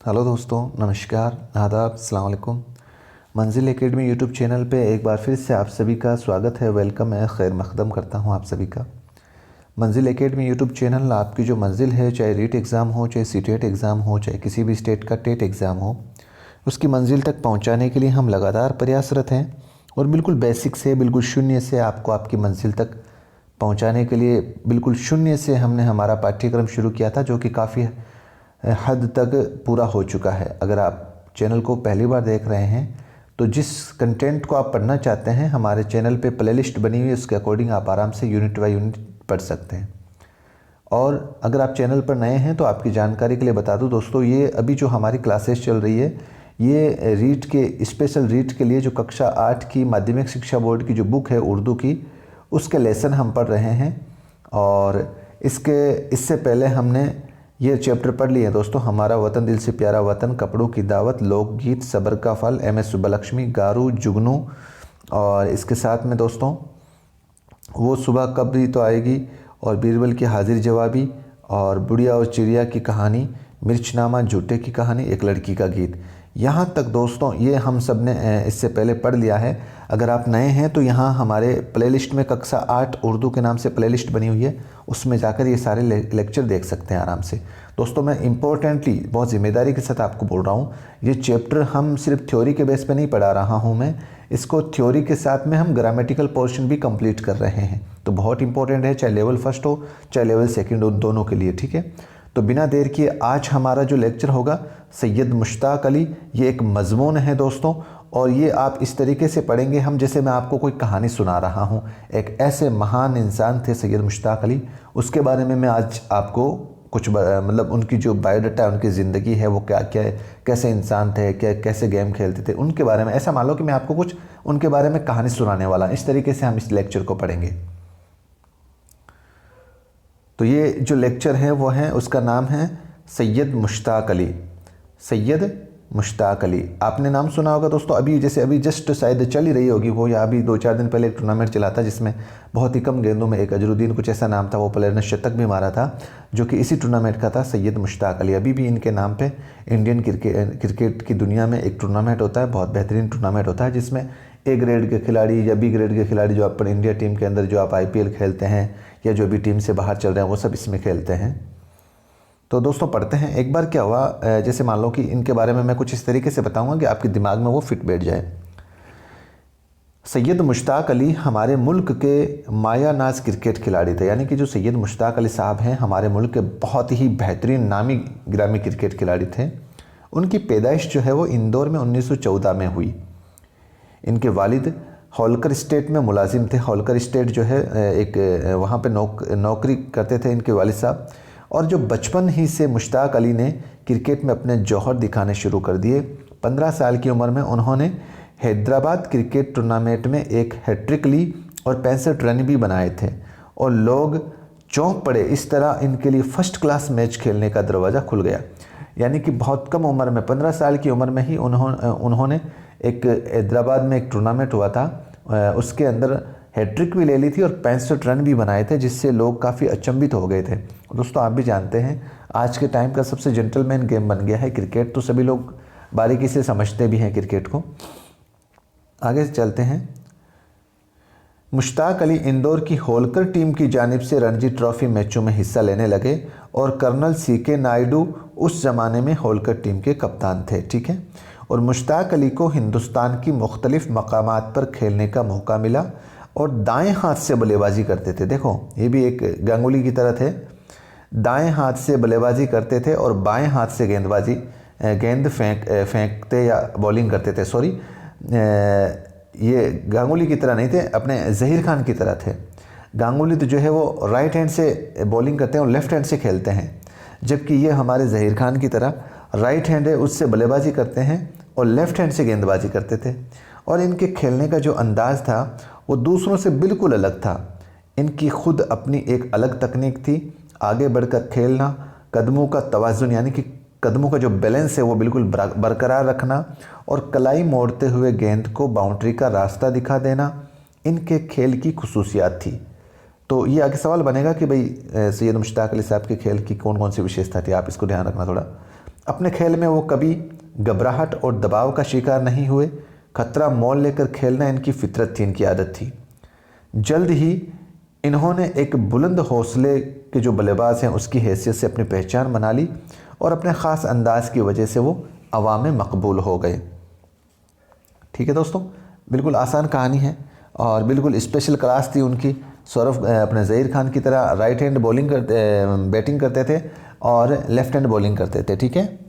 Hello दोस्तों, नमस्कार, आदाब, अस्सलाम वालेकुम। मंजिल एकेडमी यूट्यूब चैनल पे एक बार फिर से आप सभी का स्वागत है, वेलकम है, खैर मकदम करता हूँ आप सभी का। मंजिल एकेडमी यूट्यूब चैनल आपकी जो मंजिल है, चाहे रीट एग्ज़ाम हो, चाहे सीटेट एग्ज़ाम हो, चाहे किसी भी स्टेट का टेट एग्ज़ाम हो, उसकी मंजिल तक पहुँचाने के लिए हम लगातार प्रयासरत हैं और बिल्कुल बेसिक से, बिल्कुल शून्य से आपको आपकी मंजिल तक पहुँचाने के लिए बिल्कुल शून्य से हमने हमारा पाठ्यक्रम शुरू किया था, जो कि काफ़ी हद तक पूरा हो चुका है। अगर आप चैनल को पहली बार देख रहे हैं तो जिस कंटेंट को आप पढ़ना चाहते हैं, हमारे चैनल पे प्लेलिस्ट बनी हुई है, उसके अकॉर्डिंग आप आराम से यूनिट बाय यूनिट पढ़ सकते हैं। और अगर आप चैनल पर नए हैं तो आपकी जानकारी के लिए बता दूं दोस्तों, ये अभी जो हमारी क्लासेस चल रही है, ये रीट के स्पेशल रीट के लिए जो कक्षा 8 की माध्यमिक शिक्षा बोर्ड की जो बुक है उर्दू की, उसके लेसन हम पढ़ रहे हैं। और इससे पहले हमने ये चैप्टर पढ़ लिए दोस्तों, हमारा वतन दिल से प्यारा वतन, कपड़ों की दावत, लोकगीत, सब्र का फल, एम एस सुब्बलक्ष्मी, गारू, जुगनू। और इसके साथ में दोस्तों वो सुबह कब भी तो आएगी, और बीरबल की हाजिर जवाबी, और बुढ़िया और चिड़िया की कहानी, मिर्चनामा, झूठे की कहानी, एक लड़की का गीत। यहाँ तक दोस्तों ये हम सब ने इससे पहले पढ़ लिया है। अगर आप नए हैं तो यहाँ हमारे प्लेलिस्ट में कक्षा 8 उर्दू के नाम से प्लेलिस्ट बनी हुई है, उसमें जाकर ये सारे लेक्चर देख सकते हैं आराम से। दोस्तों मैं इम्पोर्टेंटली बहुत ज़िम्मेदारी के साथ आपको बोल रहा हूँ, ये चैप्टर हम सिर्फ थ्योरी के बेस पे नहीं पढ़ा रहा हूँ मैं, इसको थ्योरी के साथ में हम ग्रामेटिकल पोर्शन भी कंप्लीट कर रहे हैं। तो बहुत इंपॉर्टेंट है, चाहे लेवल फर्स्ट हो चाहे लेवल सेकंड हो, दोनों के लिए, ठीक है। तो बिना देर किए आज हमारा जो लेक्चर होगा सैयद मुश्ताक अली, ये एक मजमून है दोस्तों, और ये आप इस तरीके से पढ़ेंगे हम जैसे मैं आपको कोई कहानी सुना रहा हूँ। एक ऐसे महान इंसान थे सैयद मुश्ताक अली, उसके बारे में मैं आज आपको कुछ मतलब उनकी जो बायोडाटा है, उनकी ज़िंदगी है, वो क्या क्या कैसे इंसान थे, कैसे गेम खेलते थे, उनके बारे में ऐसा मान लो कि मैं आपको कुछ उनके बारे में कहानी सुनाने वाला। इस तरीके से हम इस लेक्चर को पढ़ेंगे। तो ये जो लेक्चर है वो है, उसका नाम है सैयद मुश्ताक अली। सैयद मुश्ताक अली आपने नाम सुना होगा दोस्तों। अभी जस्ट शायद चल ही रही होगी वो, या अभी 2-4 दिन पहले एक टूर्नामेंट चला था जिसमें बहुत ही कम गेंदों में एक अजरुद्दीन कुछ ऐसा नाम था, वो प्लेयर ने शतक भी मारा था, जो कि इसी टूर्नामेंट का था, सैयद मुश्ताक अली। अभी भी इनके नाम पे इंडियन क्रिकेट की दुनिया में एक टूर्नामेंट होता है, बहुत बेहतरीन टूर्नामेंट होता है, जिसमें ए ग्रेड के खिलाड़ी या बी ग्रेड के खिलाड़ी, जो अपने इंडिया टीम के अंदर जो आप IPL खेलते हैं या जो भी टीम से बाहर चल रहे हैं, वो सब इसमें खेलते हैं। तो दोस्तों पढ़ते हैं। एक बार क्या हुआ, जैसे मान लो कि इनके बारे में मैं कुछ इस तरीके से बताऊंगा कि आपके दिमाग में वो फिट बैठ जाए। सैयद मुश्ताक अली हमारे मुल्क के माया नाज क्रिकेट खिलाड़ी थे, यानी कि जो सैयद मुश्ताक अली साहब हैं हमारे मुल्क के बहुत ही बेहतरीन नामी गिरामी क्रिकेट खिलाड़ी थे। उनकी पैदाइश जो है वो इंदौर में 1914 में हुई। इनके वालिद होलकर स्टेट में मुलाजिम थे। होलकर स्टेट जो है एक वहाँ पे नौकरी करते थे इनके वालिद साहब। और जो बचपन ही से मुश्ताक अली ने क्रिकेट में अपने जौहर दिखाने शुरू कर दिए। 15 साल की उम्र में उन्होंने हैदराबाद क्रिकेट टूर्नामेंट में एक हैट्रिक ली और 65 रन भी बनाए थे, और लोग चौंक पड़े। इस तरह इनके लिए फर्स्ट क्लास मैच खेलने का दरवाज़ा खुल गया। यानी कि बहुत कम उम्र में, 15 साल की उम्र में ही उन्होंने एक हैदराबाद में एक टूर्नामेंट हुआ था, उसके अंदर हैट्रिक भी ले ली थी और 65 रन भी बनाए थे, जिससे लोग काफ़ी अचंभित हो गए थे। दोस्तों आप भी जानते हैं आज के टाइम का सबसे जेंटलमैन गेम बन गया है क्रिकेट, तो सभी लोग बारीकी से समझते भी हैं क्रिकेट को। आगे चलते हैं। मुश्ताक अली इंदौर की होलकर टीम की जानिब से रणजी ट्रॉफी मैचों में हिस्सा लेने लगे, और कर्नल CK नायडू उस ज़माने में होलकर टीम के कप्तान थे, ठीक है। और मुश्ताक अली को हिंदुस्तान की मुख्तलिफ मकामात पर खेलने का मौका मिला, और दाएं हाथ से बल्लेबाजी करते थे। देखो ये भी एक गांगुली की तरह थे, दाएं हाथ से बल्लेबाजी करते थे और बाएं हाथ से गेंद फेंकते या बॉलिंग करते थे। सॉरी, ये गांगुली की तरह नहीं थे, अपने ज़हीर खान की तरह थे। गांगुली तो जो है वो राइट हैंड से बॉलिंग करते हैं और लेफ़्ट हैंड से खेलते हैं, जबकि ये हमारे ज़हीर खान की तरह राइट हैंड है उससे बल्लेबाजी करते हैं और लेफ़्ट हैंड से गेंदबाजी करते थे। और इनके खेलने का जो अंदाज़ था वो दूसरों से बिल्कुल अलग था। इनकी खुद अपनी एक अलग तकनीक थी, आगे बढ़कर खेलना, कदमों का तवाज़ुन यानी कि कदमों का जो बैलेंस है वो बिल्कुल बरकरार रखना, और कलाई मोड़ते हुए गेंद को बाउंड्री का रास्ता दिखा देना इनके खेल की खुसूसियात थी। तो ये आगे सवाल बनेगा कि भाई सैयद मुश्ताक अली साहब के खेल की कौन कौन सी विशेषता थी, आप इसको ध्यान रखना थोड़ा। अपने खेल में वो कभी घबराहट और दबाव का शिकार नहीं हुए। खतरा मोल लेकर खेलना इनकी फितरत थी, इनकी आदत थी। जल्द ही इन्होंने एक बुलंद हौसले के जो बल्लेबाज हैं उसकी हैसियत से अपनी पहचान बना ली और अपने ख़ास अंदाज की वजह से वो अवाम में मकबूल हो गए। ठीक है दोस्तों, बिल्कुल आसान कहानी है और बिल्कुल स्पेशल क्लास थी उनकी। सौरभ अपने ज़हीर खान की तरह राइट हैंड बैटिंग करते थे और लेफ़्ट हैंड बॉलिंग करते थे। ठीक है,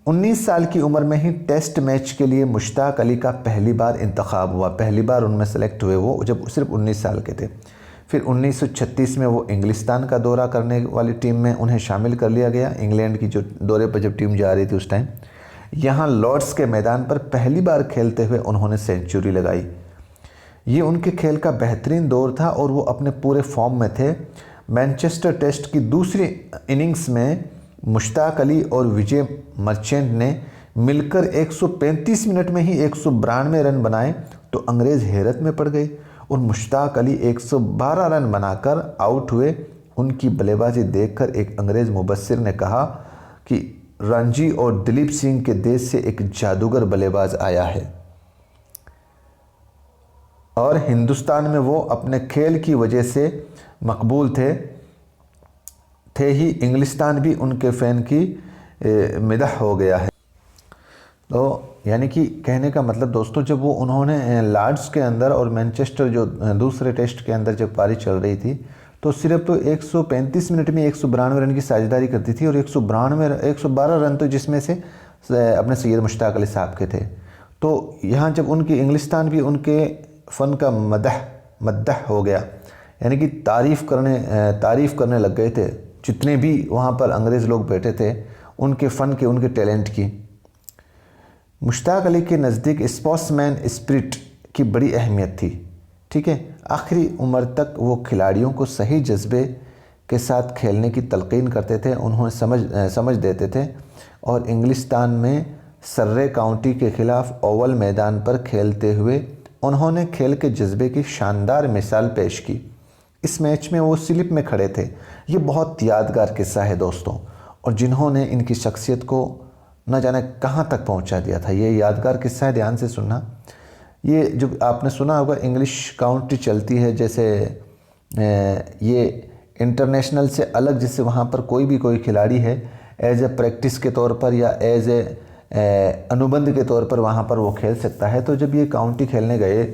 19 साल की उम्र में ही टेस्ट मैच के लिए मुश्ताक अली का पहली बार इंतखाब हुआ। पहली बार उनमें सेलेक्ट हुए वो जब सिर्फ 19 साल के थे। फिर 1936 में वो इंग्लिस्तान का दौरा करने वाली टीम में उन्हें शामिल कर लिया गया। इंग्लैंड की जो दौरे पर जब टीम जा रही थी उस टाइम यहाँ लॉर्ड्स के मैदान पर पहली बार खेलते हुए उन्होंने सेंचुरी लगाई। ये उनके खेल का बेहतरीन दौर था और वो अपने पूरे फॉर्म में थे। मैनचेस्टर टेस्ट की दूसरी इनिंग्स में मुश्ताक अली और विजय मर्चेंट ने मिलकर 135 मिनट में ही 192 रन बनाए तो अंग्रेज़ हैरत में पड़ गए और मुश्ताक अली 112 रन बनाकर आउट हुए। उनकी बल्लेबाजी देखकर एक अंग्रेज़ मुबस्सिर ने कहा कि रणजी और दिलीप सिंह के देश से एक जादूगर बल्लेबाज आया है और हिंदुस्तान में वो अपने खेल की वजह से मकबूल थे ही इंग्लिस्तान भी उनके फ़ैन की मिदह हो गया है। तो यानी कि कहने का मतलब दोस्तों, जब वो उन्होंने लॉर्ड्स के अंदर और मैनचेस्टर जो दूसरे टेस्ट के अंदर जब पारी चल रही थी तो सिर्फ 135 मिनट में 192 रन की साझेदारी करती थी और 112 रन तो जिसमें से अपने सैयद मुश्ताक अली साहब के थे। तो यहाँ जब उनकी इंग्लिस्तान भी उनके फ़न का मद्दह हो गया, यानी कि तारीफ़ करने लग गए थे। जितने भी वहाँ पर अंग्रेज़ लोग बैठे थे उनके फ़न के, उनके टैलेंट की। मुश्ताक अली के नज़दीक स्पोर्ट्समैन स्पिरिट की बड़ी अहमियत थी। ठीक है, आखिरी उम्र तक वो खिलाड़ियों को सही जज्बे के साथ खेलने की तलकीन करते थे, उन्हें समझ देते थे और इंग्लिस्तान में सर्रे काउंटी के ख़िलाफ़ ओवल मैदान पर खेलते हुए उन्होंने खेल के जज्बे की शानदार मिसाल पेश की। इस मैच में वो स्लिप में खड़े थे। ये बहुत यादगार किस्सा है दोस्तों, और जिन्होंने इनकी शख्सियत को न जाने कहाँ तक पहुँचा दिया था। ये यादगार किस्सा है, ध्यान से सुनना। ये जो आपने सुना होगा इंग्लिश काउंटी चलती है, जैसे ये इंटरनेशनल से अलग, जिससे वहाँ पर कोई खिलाड़ी है एज ए प्रैक्टिस के तौर पर या एज ए अनुबंध के तौर पर वहाँ पर वो खेल सकता है। तो जब ये काउंटी खेलने गए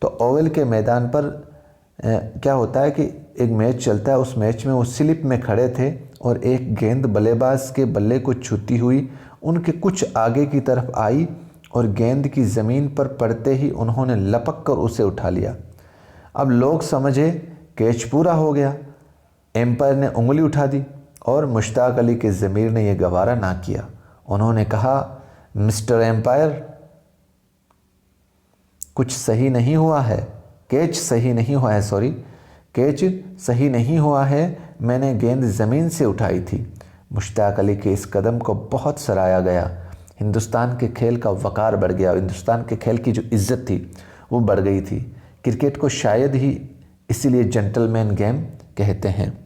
तो ओवल के मैदान पर क्या होता है कि एक मैच चलता है। उस मैच में वो स्लिप में खड़े थे और एक गेंद बल्लेबाज के बल्ले को छूती हुई उनके कुछ आगे की तरफ आई और गेंद की ज़मीन पर पड़ते ही उन्होंने लपक कर उसे उठा लिया। अब लोग समझे कैच पूरा हो गया। एम्पायर ने उंगली उठा दी और मुश्ताक अली के ज़मीर ने यह गवारा ना किया। उन्होंने कहा, मिस्टर एम्पायर, कुछ सही नहीं हुआ है, कैच सही नहीं हुआ है, मैंने गेंद ज़मीन से उठाई थी। मुश्ताक अली के इस कदम को बहुत सराहा गया। हिंदुस्तान के खेल का वक़ार बढ़ गया। हिंदुस्तान के खेल की जो इज़्ज़त थी वो बढ़ गई थी। क्रिकेट को शायद ही इसीलिए जेंटलमैन गेम कहते हैं।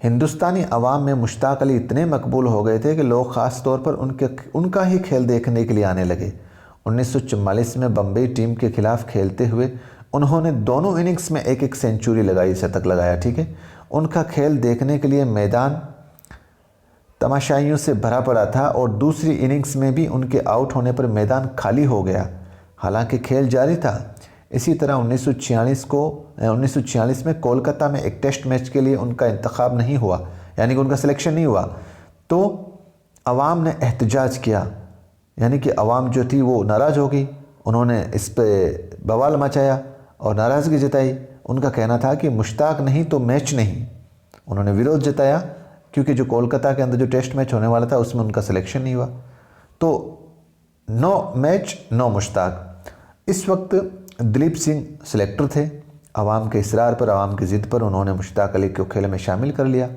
हिंदुस्तानी अवाम में मुश्ताक अली इतने मकबूल हो गए थे कि लोग ख़ास तौर पर उनका ही खेल देखने के लिए आने लगे। 1944 में बम्बई टीम के ख़िलाफ़ खेलते हुए उन्होंने दोनों इनिंग्स में एक सेंचुरी लगाई, शतक लगाया। ठीक है, उनका खेल देखने के लिए मैदान तमाशाइयों से भरा पड़ा था और दूसरी इनिंग्स में भी उनके आउट होने पर मैदान खाली हो गया। हालांकि खेल जारी था। इसी तरह 1946 में कोलकाता में एक टेस्ट मैच के लिए उनका इंतखाब नहीं हुआ, यानी कि उनका सिलेक्शन नहीं हुआ। तो अवाम ने एहतजाज किया, यानी कि अवाम जो थी वो नाराज़ हो गई। उन्होंने इस पर बवाल मचाया और नाराज़गी जताई। उनका कहना था कि मुश्ताक नहीं तो मैच नहीं। उन्होंने विरोध जताया क्योंकि जो कोलकाता के अंदर जो टेस्ट मैच होने वाला था उसमें उनका सिलेक्शन नहीं हुआ। तो नो मैच नो मुश्ताक। इस वक्त दिलीप सिंह सिलेक्टर थे। आवाम के इसरार पर, आवाम की ज़िद पर उन्होंने मुश्ताक अली को खेल में शामिल कर लिया।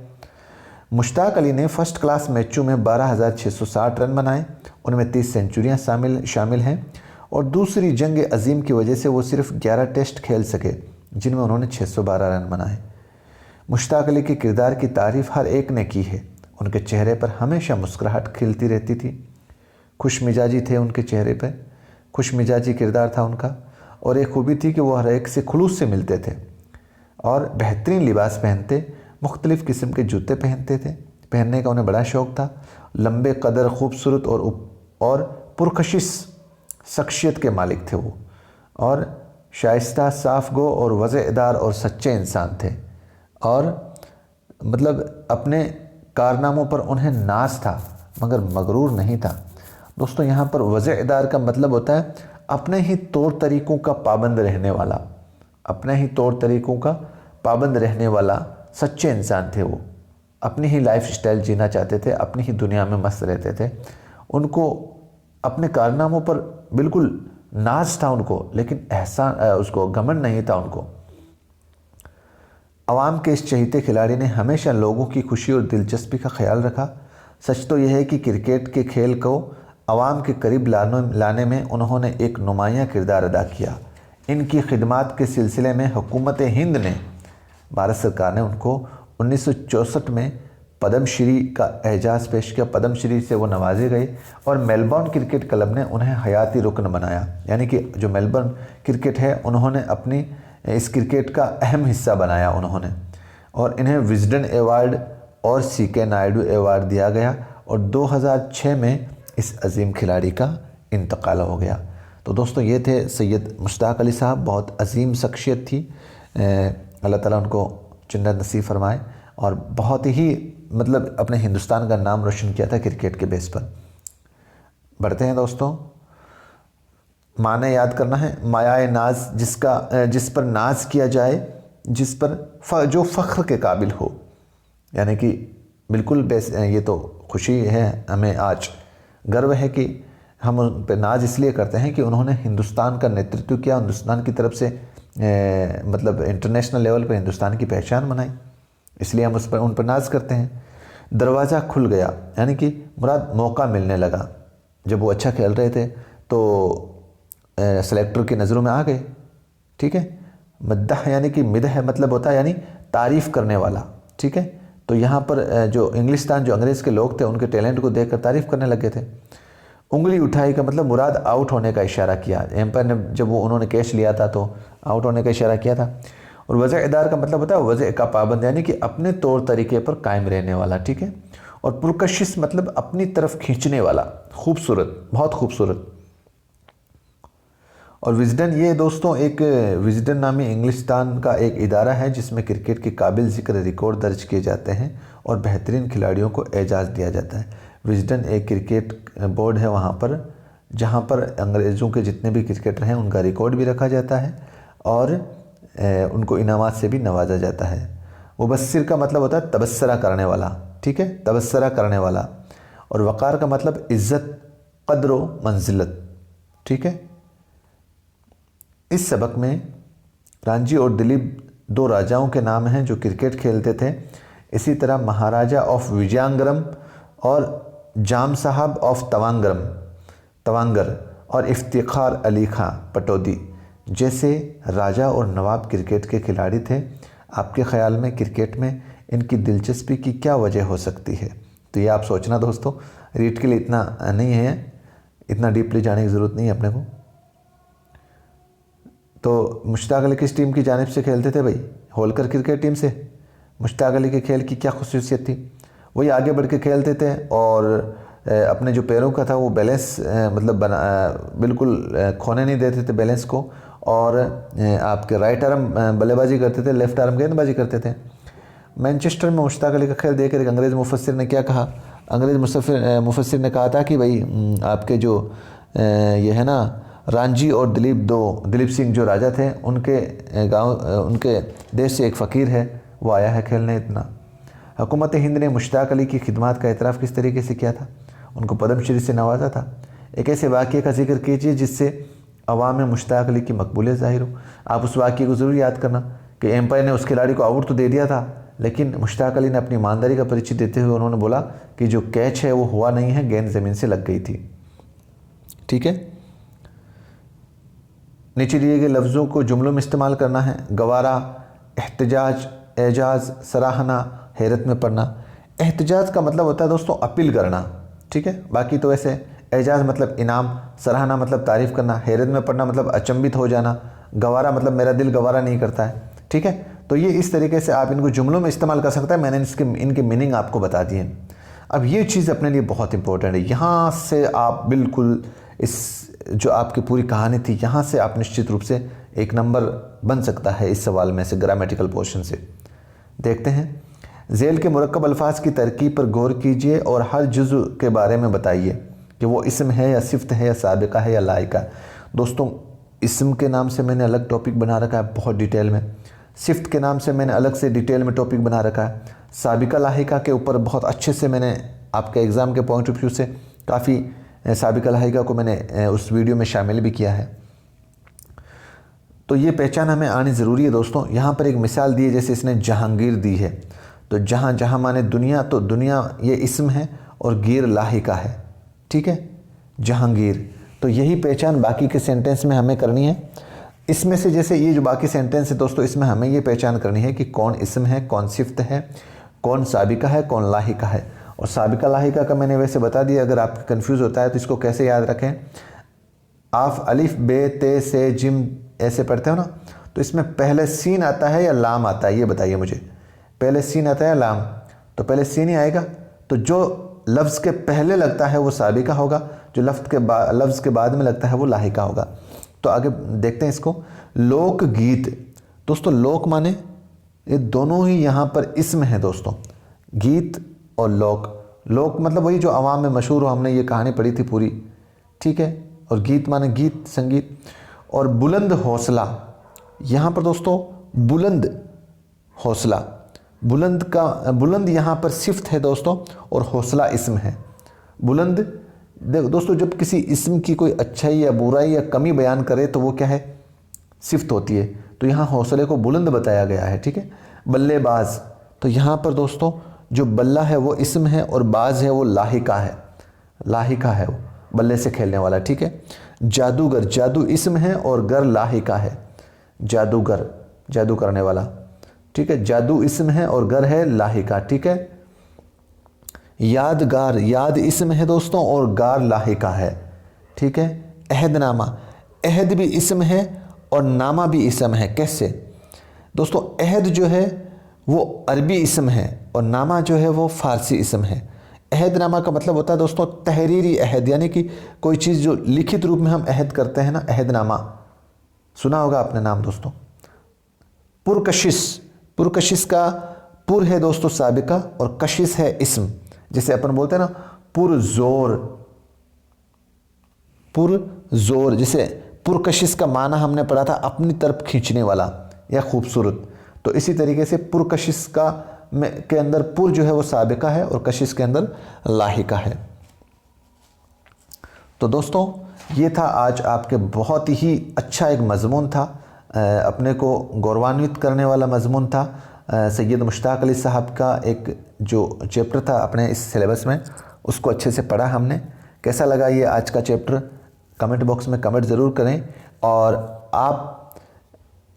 मुश्ताक अली ने फर्स्ट क्लास मैचों में 12,660 रन बनाए, उनमें 30 सेंचुरियाँ शामिल हैं और दूसरी जंग अजीम की वजह से वो सिर्फ 11 टेस्ट खेल सके, जिनमें उन्होंने 612 रन बनाए। मुश्ताक अली के किरदार की तारीफ़ हर एक ने की है उनके चेहरे पर हमेशा मुस्कुराहट खिलती रहती थी। खुश मिजाजी थे उनके चेहरे पर, खुश मिजाजी किरदार था उनका। और एक खूबी थी कि वो हर एक से खुलूस से मिलते थे और बेहतरीन लिबास पहनते, मुख्तलिफ़ किस्म के जूते पहनते थे, पहनने का उन्हें बड़ा शौक़ था। लंबे कदर, खूबसूरत और पुरकशिश शख्सियत के मालिक थे वो, और शाइस्ता, साफ़ गो और वज़ेदार और सच्चे इंसान थे। और मतलब अपने कारनामों पर उन्हें नाज था मगर मगरूर नहीं था। दोस्तों यहाँ पर वज़ेदार का मतलब होता है अपने ही तौर तरीक़ों का पाबंद रहने वाला, अपने ही तौर तरीक़ों का पाबंद रहने वाला सच्चे इंसान थे वो। अपनी ही लाइफ स्टाइल जीना चाहते थे, अपनी ही दुनिया में मस्त रहते थे। उनको अपने कारनामों पर बिल्कुल नाज था उनको, लेकिन एहसान उसको घमंड नहीं था उनको। अवाम के इस चहीते खिलाड़ी ने हमेशा लोगों की खुशी और दिलचस्पी का ख्याल रखा। सच तो यह है कि क्रिकेट के खेल को अवाम के करीब लाने में उन्होंने एक नुमायाँ किरदार अदा किया। इनकी खिदमात के सिलसिले में हुकूमत हिंद ने, भारत सरकार ने उनको 1964 में पद्मश्री का एजाज़ पेश किया। पद्मश्री से वो नवाजे गए और मेलबर्न क्रिकेट क्लब ने उन्हें हयाती रुकन बनाया। यानी कि जो मेलबर्न क्रिकेट है उन्होंने अपनी इस क्रिकेट का अहम हिस्सा बनाया उन्होंने, और इन्हें विजडन अवार्ड और CK नायडू अवार्ड दिया गया। और 2006 में इस अजीम खिलाड़ी का इंतकाल हो गया। तो दोस्तों ये थे सैयद मुश्ताक अली साहब, बहुत अजीम शख्सियत थी। अल्लाह ताला उनको जन्नत नसीब फरमाए, और बहुत ही मतलब अपने हिंदुस्तान का नाम रोशन किया था क्रिकेट के बेस पर। बढ़ते हैं दोस्तों, माने याद करना है, मायाए नाज जिस पर नाज किया जाए, जिस पर जो फ़ख्र के काबिल हो। यानी कि बिल्कुल ये तो खुशी है, हमें आज गर्व है कि हम उन पर नाज इसलिए करते हैं कि उन्होंने हिंदुस्तान का नेतृत्व किया, हिंदुस्तान की तरफ से मतलब इंटरनेशनल लेवल पर हिंदुस्तान की पहचान बनाई, इसलिए हम उन पर नाज करते हैं। दरवाज़ा खुल गया, यानी कि मुराद मौका मिलने लगा। जब वो अच्छा खेल रहे थे तो सेलेक्टर की नज़रों में आ गए। ठीक है, मद्दाह यानी कि मिदह मतलब होता है यानी तारीफ़ करने वाला। ठीक है, तो यहाँ पर जो इंग्लिस्तान, जो अंग्रेज़ के लोग थे, उनके टैलेंट को देखकर तारीफ़ करने लगे थे। उंगली उठाई का मतलब मुराद आउट होने का इशारा किया। एम्पायर ने जब उन्होंने कैच लिया था तो आउट होने का इशारा किया था। और वज़ेदार का मतलब होता है वज़े का पाबंद, यानी कि अपने तौर तरीके पर कायम रहने वाला। ठीक है, और पुरकशिश मतलब अपनी तरफ खींचने वाला, खूबसूरत, बहुत खूबसूरत। और विजडन, ये दोस्तों एक विजडन नामी इंग्लिस्तान का एक इदारा है जिसमें क्रिकेट के काबिल ज़िक्र रिकॉर्ड दर्ज किए जाते हैं और बेहतरीन खिलाड़ियों को एजाज़ दिया जाता है। विजडन एक क्रिकेट बोर्ड है वहाँ पर, जहाँ पर अंग्रेज़ों के जितने भी क्रिकेटर हैं उनका रिकॉर्ड भी रखा जाता है और उनको इनामात से भी नवाजा जाता है। मुबस्सिर का मतलब होता है तबस्सरा करने वाला। ठीक है, तबस्सरा करने वाला। और वक़ार का मतलब इज़्ज़त, क़द्र व मंजिलत। ठीक है, इस सबक में रांझी और दिलीप दो राजाओं के नाम हैं जो क्रिकेट खेलते थे। इसी तरह महाराजा ऑफ विजयांगरम और जाम साहब ऑफ तवांगर और इफ्तिखार अली खां पटौदी जैसे राजा और नवाब क्रिकेट के खिलाड़ी थे। आपके ख़्याल में क्रिकेट में इनकी दिलचस्पी की क्या वजह हो सकती है? तो ये आप सोचना दोस्तों, रीड के लिए इतना नहीं है, इतना डीपली जाने की ज़रूरत नहीं है अपने को। तो मुश्ताक अली किस टीम की जानिब से खेलते थे भाई? होलकर क्रिकेट टीम से। मुश्ताक अली के खेल की क्या खुसूसियत थी? वही आगे बढ़ के खेलते थे और अपने जो पैरों का था वो बैलेंस मतलब बिल्कुल खोने नहीं देते थे बैलेंस को। और आपके राइट आर्म बल्लेबाजी करते थे, लेफ़्ट आर्म गेंदबाजी करते थे। मैनचेस्टर में मुश्ताक अली का खेल देखकर एक अंग्रेज़ मुफस्सिर ने क्या कहा? अंग्रेज़ मुफस्सिर ने कहा था कि भाई आपके जो ये है ना रांझी और दिलीप सिंह जो राजा थे, उनके देश से एक फ़कीर है, वो आया है खेलने। इतना हुकूमत हिंद ने मुश्ताक अली की खिदमत का एतराफ़ किस तरीके से किया था? उनको पद्मश्री से नवाजा था। एक ऐसे वाक़े का जिक्र कीजिए जिससे अवाम में मुश्ताक अली की मकबूलियत ज़ाहिर हो। आप उस वाक़े को ज़रूर याद करना कि एम्पायर ने उस खिलाड़ी को आउट तो दे दिया था, लेकिन मुश्ताक अली ने अपनी ईमानदारी का परिचय देते हुए उन्होंने बोला कि जो कैच है वो हुआ नहीं है, गेंद ज़मीन से लग गई थी। ठीक है, नीचे दिए गए लफ्ज़ों को जुमलों में इस्तेमाल करना है। गवारा, एहतजाज, एजाज़, सराहना, हैरत में पड़ना। एहतजाज का मतलब होता है दोस्तों अपील करना, ठीक है। बाकी तो वैसे एजाज मतलब इनाम, सराहना मतलब तारीफ़ करना, हैरत में पड़ना मतलब अचंभित हो जाना, गवारा मतलब मेरा दिल गवारा नहीं करता है, ठीक है। तो ये इस तरीके से आप इनको जुमलों में इस्तेमाल कर सकते हैं। मैंने इनके मीनिंग आपको बता दिए। अब ये चीज़ अपने लिए बहुत इंपॉर्टेंट है। यहाँ से आप बिल्कुल इस जो आपकी पूरी कहानी थी, यहाँ से आप निश्चित रूप से एक नंबर बन सकता है इस सवाल में से, ग्रामेटिकल पोर्शन से। देखते हैं, झेल के मुरक्कब अल्फाज की तरकीब पर गौर कीजिए और हर जुज़ के बारे में बताइए कि वो इसम है या सिफ्त है या साबिका है या लाइका है। दोस्तों इसम के नाम से मैंने अलग टॉपिक बना रखा है बहुत डिटेल में, सिफ्त के नाम से मैंने अलग से डिटेल में टॉपिक बना रखा है, साबिका लाहिका के ऊपर बहुत अच्छे से मैंने आपके एग्ज़ाम के पॉइंट ऑफ व्यू से काफ़ी साबिका लाहिका को मैंने उस वीडियो में शामिल भी किया है। तो ये पहचान हमें आनी ज़रूरी है दोस्तों। यहाँ पर एक मिसाल दी है, जैसे इसने जहांगीर दी है, तो जहाँ जहाँ माने दुनिया, तो दुनिया ये इसम है और गिर लाहिका है, ठीक है, जहांगीर। तो यही पहचान बाकी के सेंटेंस में हमें करनी है। इसमें से जैसे ये जो बाकी सेंटेंस है दोस्तों, इसमें हमें ये पहचान करनी है कि कौन इसम है, कौन सिफ्त है, कौन साबिका है, कौन लाहिका है। और साबिका लाहिका का मैंने वैसे बता दिया। अगर आप कंफ्यूज होता है तो इसको कैसे याद रखें, आप अलिफ बे ते से जिम ऐसे पढ़ते हो ना, तो इसमें पहले सीन आता है या लाम आता है, ये बताइए मुझे। पहले सीन आता है या लाम? तो पहले सीन ही आएगा। तो जो लफ्ज़ के पहले लगता है वो साबिका होगा, जो लफ्ज़ के बाद में लगता है वो लाहिका होगा। तो आगे देखते हैं इसको। लोक गीत, दोस्तों लोक माने ये दोनों ही यहाँ पर इसम है दोस्तों, गीत और लोक। लोक मतलब वही जो आवाम में मशहूर हो, हमने ये कहानी पढ़ी थी पूरी, ठीक है। और गीत माने गीत, संगीत। और बुलंद हौसला, यहाँ पर दोस्तों बुलंद हौसला, बुलंद यहाँ पर सिफ्त है दोस्तों और हौसला इसम है। बुलंद देखो दोस्तों, जब किसी इसम की कोई अच्छाई या बुराई या कमी बयान करे तो वो क्या है, सिफ्त होती है। तो यहाँ हौसले को बुलंद बताया गया है, ठीक है। बल्लेबाज, तो यहाँ पर दोस्तों जो बल्ला है वो इसम है और बाज है वो लाहिका है, लाहिका है वो बल्ले से खेलने वाला, ठीक है। जादूगर, जादू इसम है और गर लाहिका है, जादूगर जादू करने वाला, ठीक है। जादू इसम है और गर है लाहिका, ठीक है। यादगार, याद इसम है दोस्तों और गार लाहिका है, ठीक है। अहदनामा, अहद भी इसम है और नामा भी इसम है। कैसे दोस्तों, अहद जो है वो अरबी इसम है और नामा जो है वो फ़ारसी इसम है। अहदनामा का मतलब होता है दोस्तों तहरीरी अहद, यानी कि कोई चीज़ जो लिखित रूप में हम अहद करते हैं ना, अहदनामा सुना होगा आपने नाम दोस्तों। पुरकशिश, पुरकशिश का पुर है दोस्तों साबिका और कशिश है इसम। जैसे अपन बोलते हैं ना पुरजोर, पुरजोर, जैसे पुरकशिश का माना हमने पढ़ा था अपनी तरफ खींचने वाला या खूबसूरत। तो इसी तरीके से पुरकशिश के अंदर पुर जो है वो साबिका है और कशिश के अंदर लाहिका है। तो दोस्तों ये था आज आपके बहुत ही अच्छा एक मज़मून था, अपने को गौरवान्वित करने वाला मज़मून था। सैयद मुश्ताक अली साहब का एक जो चैप्टर था अपने इस सिलेबस में, उसको अच्छे से पढ़ा हमने। कैसा लगा ये आज का चैप्टर, कमेंट बॉक्स में कमेंट ज़रूर करें। और आप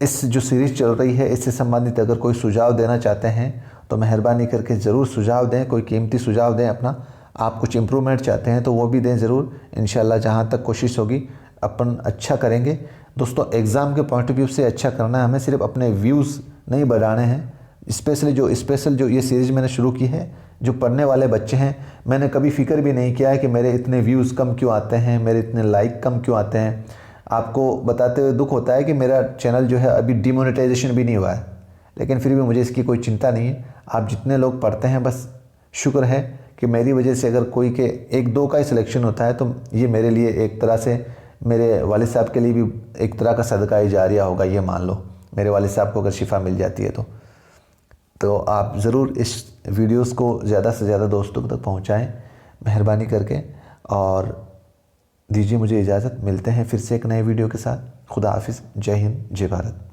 इस जो सीरीज़ चल रही है इससे संबंधित अगर कोई सुझाव देना चाहते हैं तो मेहरबानी करके ज़रूर सुझाव दें, कोई कीमती सुझाव दें अपना। आप कुछ इम्प्रूवमेंट चाहते हैं तो वो भी दें ज़रूर। इंशाल्लाह जहाँ तक कोशिश होगी अपन अच्छा करेंगे। दोस्तों एग्ज़ाम के पॉइंट ऑफ व्यू से अच्छा करना है हमें, सिर्फ अपने व्यूज़ नहीं बढ़ाने हैं। स्पेशल जो ये सीरीज़ मैंने शुरू की है, जो पढ़ने वाले बच्चे हैं, मैंने कभी फ़िक्र भी नहीं किया है कि मेरे इतने व्यूज़ कम क्यों आते हैं, मेरे इतने लाइक कम क्यों आते हैं। आपको बताते हुए दुख होता है कि मेरा चैनल जो है अभी डिमोनेटाइजेशन भी नहीं हुआ है, लेकिन फिर भी मुझे इसकी कोई चिंता नहीं है। आप जितने लोग पढ़ते हैं बस शुक्र है कि मेरी वजह से अगर कोई के एक दो का ही सिलेक्शन होता है तो ये मेरे लिए एक तरह से, मेरे वालिद साहब के लिए भी एक तरह का सदका जारिया होगा। ये मान लो मेरे वालिद साहब को अगर शिफा मिल जाती है तो आप ज़रूर इस वीडियोस को ज़्यादा से ज़्यादा दोस्तों तक पहुंचाएं मेहरबानी करके। और दीजिए मुझे इजाज़त, मिलते हैं फिर से एक नए वीडियो के साथ। खुदा हाफिज़, जय हिंद, जय भारत।